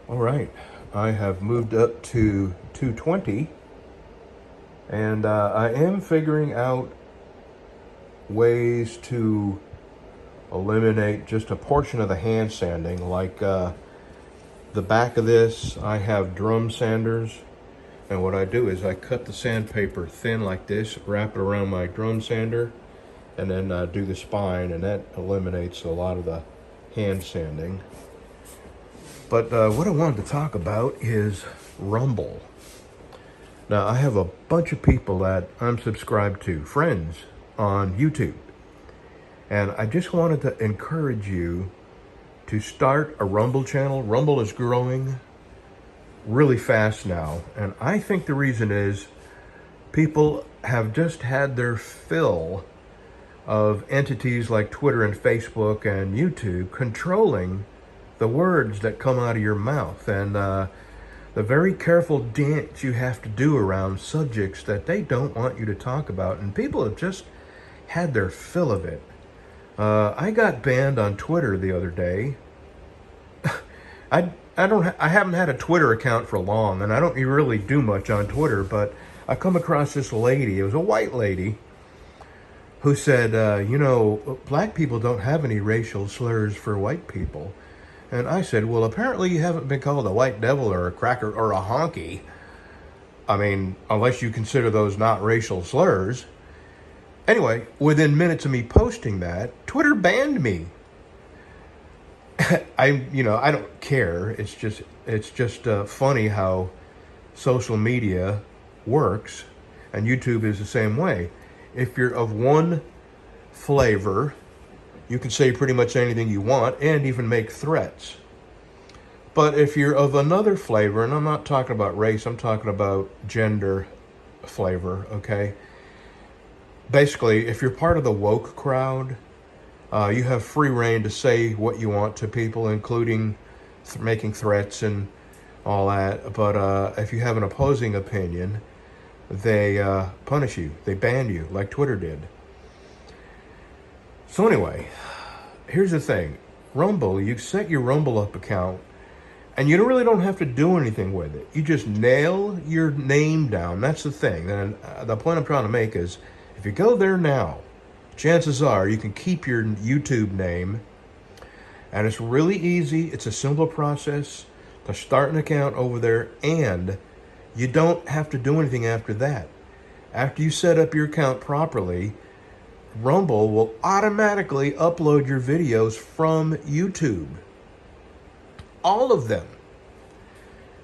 All right, I have moved up to 220, and I am figuring out ways to eliminate just a portion of the hand sanding. Like the back of this, I have drum sanders, and what I do is I cut the sandpaper thin like this, wrap it around my drum sander, and then do the spine, and that eliminates a lot of the hand sanding. But what I wanted to talk about is Rumble. Now, I have a bunch of people that I'm subscribed to, friends on YouTube. And I just wanted to encourage you to start a Rumble channel. Rumble is growing really fast now. And I think the reason is people have just had their fill of entities like Twitter and Facebook and YouTube controlling the words that come out of your mouth, and the very careful dance you have to do around subjects that they don't want you to talk about, and people have just had their fill of it. I got banned on Twitter the other day. I haven't had a Twitter account for long, and I don't really do much on Twitter, but I come across this lady. It was a white lady who said, black people don't have any racial slurs for white people. And I said, well, apparently you haven't been called a white devil or a cracker or a honky. I mean, unless you consider those not racial slurs. Anyway, within minutes of me posting that, Twitter banned me. I don't care. It's just funny how social media works, and YouTube is the same way. If you're of one flavor, you can say pretty much anything you want and even make threats. But if you're of another flavor, and I'm not talking about race, I'm talking about gender flavor, okay? Basically, if you're part of the woke crowd, you have free reign to say what you want to people, including making threats and all that. But if you have an opposing opinion, they punish you. They ban you, like Twitter did. So anyway, here's the thing. Rumble, you set your Rumble up account, and you really don't have to do anything with it. You just nail your name down. That's the thing. And the point I'm trying to make is, if you go there now, chances are you can keep your YouTube name, and it's really easy. It's a simple process to start an account over there, and you don't have to do anything after that. After you set up your account properly, Rumble will automatically upload your videos from YouTube. All of them.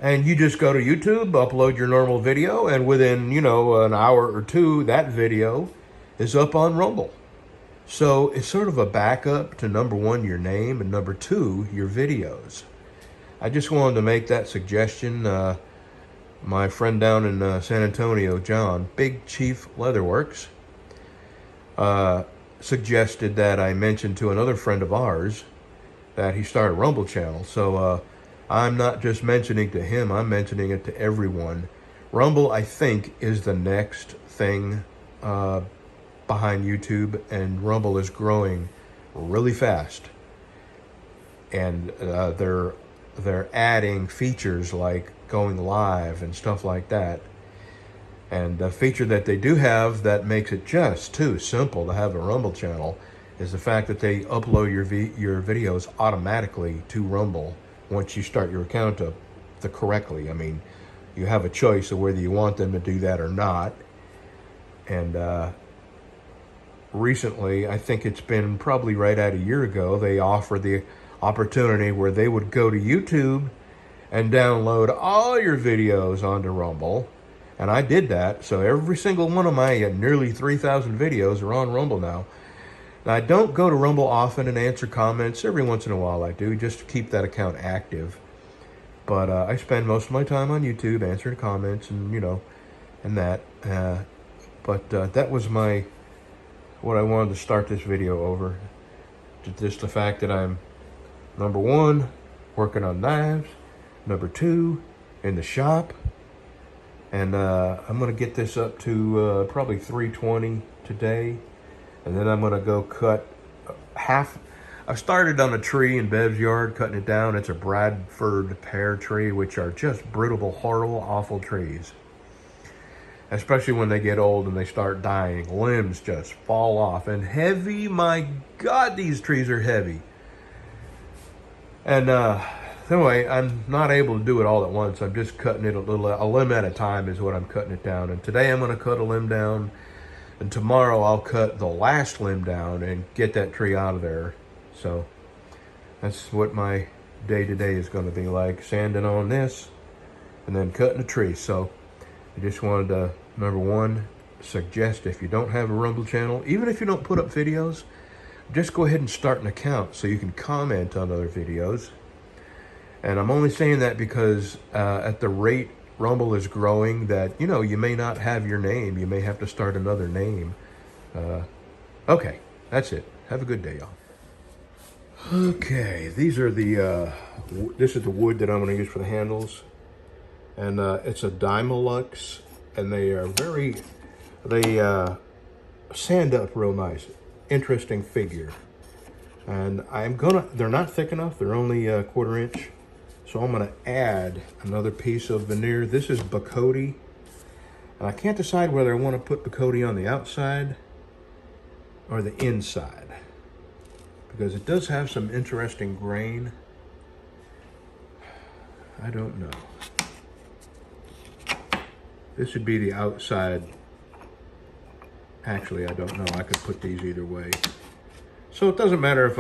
And you just go to YouTube, upload your normal video, and within, an hour or two, that video is up on Rumble. So it's sort of a backup to, number one, your name, and number two, your videos. I just wanted to make that suggestion. My friend down in San Antonio, John, Big Chief Leatherworks, suggested that I mention to another friend of ours that he started a Rumble channel. So I'm not just mentioning to him, I'm mentioning it to everyone. Rumble, I think, is the next thing behind YouTube, and Rumble is growing really fast. And they're adding features like going live and stuff like that. And the feature that they do have that makes it just too simple to have a Rumble channel is the fact that they upload your videos automatically to Rumble once you start your account up correctly. I mean, you have a choice of whether you want them to do that or not. And recently, I think it's been probably right at a year ago, they offered the opportunity where they would go to YouTube and download all your videos onto Rumble. And I did that, so every single one of my nearly 3,000 videos are on Rumble now. Now, I don't go to Rumble often and answer comments. Every once in a while I do, just to keep that account active. But I spend most of my time on YouTube answering comments and, and that. But that was what I wanted to start this video over. Just the fact that I'm, number one, working on knives. Number two, in the shop. And I'm going to get this up to probably 320 today. And then I'm going to go cut I started on a tree in Bev's yard, cutting it down. It's a Bradford pear tree, which are just brittle, horrible, awful trees. Especially when they get old and they start dying. Limbs just fall off. And heavy, my God, these trees are heavy. And anyway, I'm not able to do it all at once. I'm just cutting it a limb at a time is what I'm cutting it down. And today I'm going to cut a limb down. And tomorrow I'll cut the last limb down and get that tree out of there. So that's what my day-to-day is going to be like. Sanding on this and then cutting a tree. So I just wanted to, number one, suggest if you don't have a Rumble channel, even if you don't put up videos, just go ahead and start an account so you can comment on other videos. And I'm only saying that because at the rate Rumble is growing, that, you know, you may not have your name. You may have to start another name. Okay, that's it. Have a good day, y'all. Okay, these are the, this is the wood that I'm going to use for the handles. And it's a Dymolux, and they are they sand up real nice. Interesting figure. And they're not thick enough. They're only a 1/4 inch. So I'm gonna add another piece of veneer. This is Bacote. And I can't decide whether I want to put Bacote on the outside or the inside, because it does have some interesting grain. I don't know. This would be the outside. Actually, I don't know. I could put these either way. So it doesn't matter if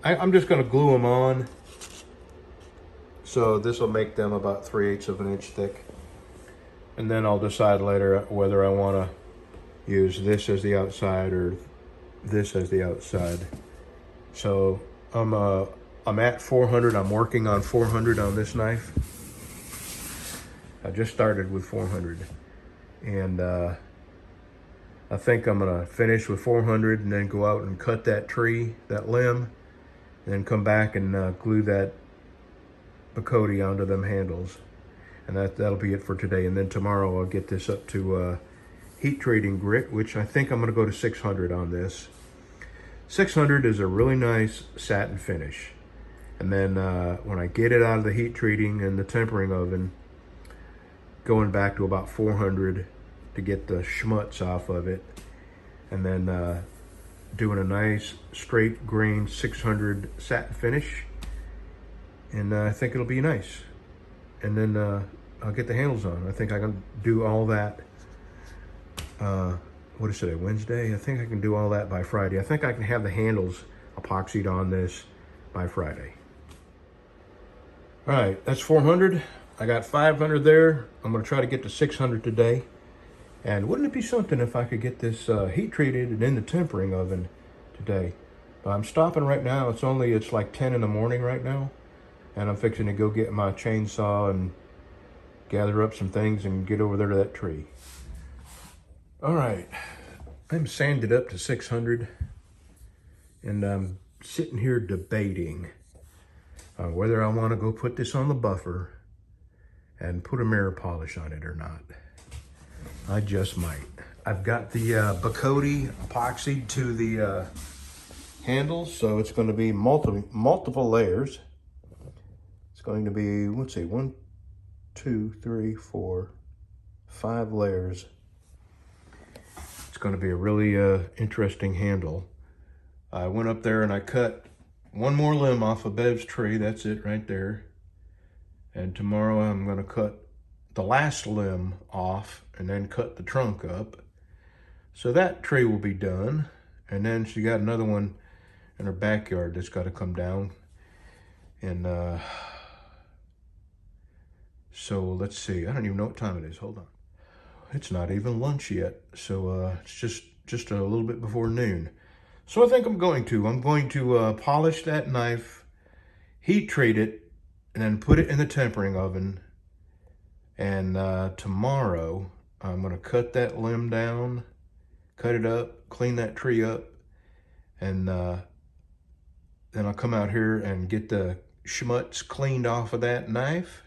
I'm just gonna glue them on. So this will make them about 3/8 of an inch thick. And then I'll decide later whether I wanna use this as the outside or this as the outside. So I'm at 400. I'm working on 400 on this knife. I just started with 400, and I think I'm gonna finish with 400 and then go out and cut that tree, that limb, and then come back and glue that Bacote onto them handles. And that'll be it for today. And then tomorrow I'll get this up to heat treating grit, which I think I'm gonna go to 600 on this. 600 is a really nice satin finish. And then when I get it out of the heat treating and the tempering oven, going back to about 400 to get the schmutz off of it, and then doing a nice straight grain 600 satin finish, and I think it'll be nice. And then I'll get the handles on. I think I can do all that. What is today, Wednesday? I think I can do all that by Friday. I think I can have the handles epoxied on this by Friday. All right, that's 400. I got 500 there. I'm gonna try to get to 600 today. And wouldn't it be something if I could get this heat treated and in the tempering oven today? But I'm stopping right now. It's like 10 in the morning right now. And I'm fixing to go get my chainsaw and gather up some things and get over there to that tree. All right, I'm sanded up to 600. And I'm sitting here debating whether I want to go put this on the buffer and put a mirror polish on it or not. I just might. I've got the Bacote epoxied to the handles, so it's going to be multiple layers. It's going to be, let's see, 1, 2, 3, 4, 5 layers. It's going to be a really interesting handle. I went up there and I cut one more limb off of Bev's tree. That's it right there. And tomorrow I'm going to cut the last limb off and then cut the trunk up. So that tree will be done. And then she got another one in her backyard that's got to come down. And so let's see. I don't even know what time it is. Hold on. It's not even lunch yet. So it's just a little bit before noon. So I think I'm going to polish that knife, heat treat it, and then put it in the tempering oven. And tomorrow I'm gonna cut that limb down, cut it up, clean that tree up, and then I'll come out here and get the schmutz cleaned off of that knife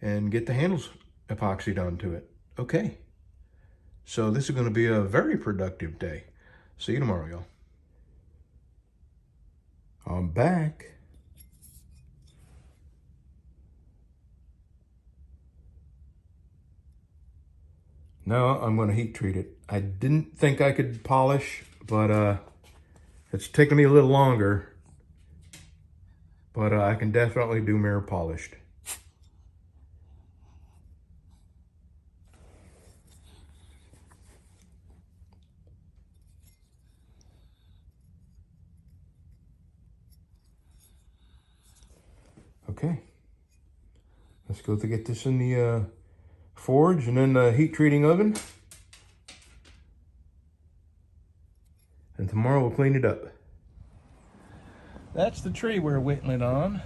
and get the handles epoxied onto it. Okay, so this is gonna be a very productive day. See you tomorrow, y'all. I'm back. Now I'm going to heat treat it. I didn't think I could polish, but it's taking me a little longer. But I can definitely do mirror polished. Okay. Let's go to get this in the forge and then the heat treating oven. And tomorrow we'll clean it up. That's the tree we're whittling on.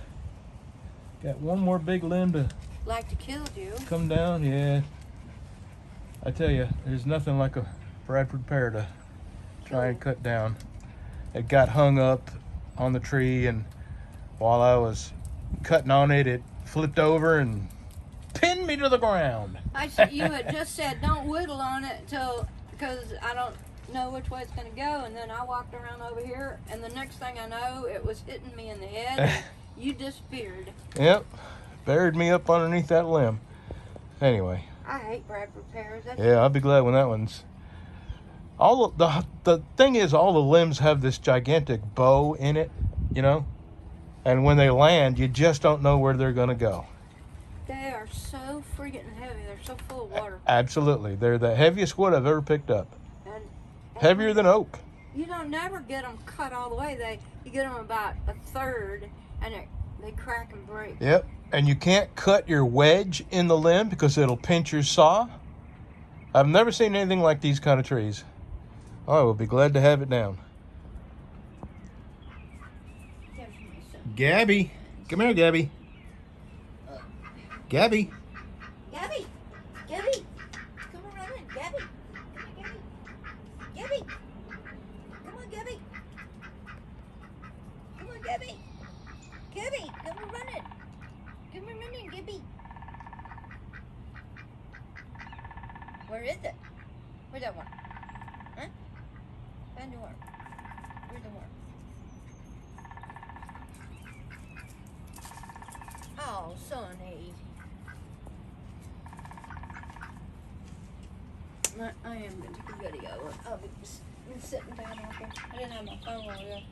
Got one more big limb to kill you. Come down, yeah. I tell you, there's nothing like a Bradford pear to try and cut down. It got hung up on the tree, and while I was cutting on it, it flipped over and pinned me to the ground. You had just said don't whittle on it because I don't know which way it's going to go, and then I walked around over here, and the next thing I know, it was hitting me in the head, and you disappeared. Yep, buried me up underneath that limb. Anyway. I hate Bradford pears. Yeah, I'll be glad when that one's... The thing is, all the limbs have this gigantic bow in it, you know? And when they land, you just don't know where they're going to go. They are so freaking heavy. They're so full of water. Absolutely. They're the heaviest wood I've ever picked up. And heavier than oak. You don't never get them cut all the way. You get them about a third, and they crack and break. Yep. And you can't cut your wedge in the limb because it'll pinch your saw. I've never seen anything like these kind of trees. I will be glad to have it down. Gabby. Come here, Gabby. Gabby. Gabby. Gabby. Come on in, Gabby. Come on, Gabby. Gabby. Come on, Gabby. Come on, Gabby. Gabby, come on, running. Come on, running, Gabby. Where is it? Where's that one? Huh? Find the worm. Where's the worm? Oh, Sonny. I am going to take a video. I'll be sitting down out there. I didn't have my phone on yet.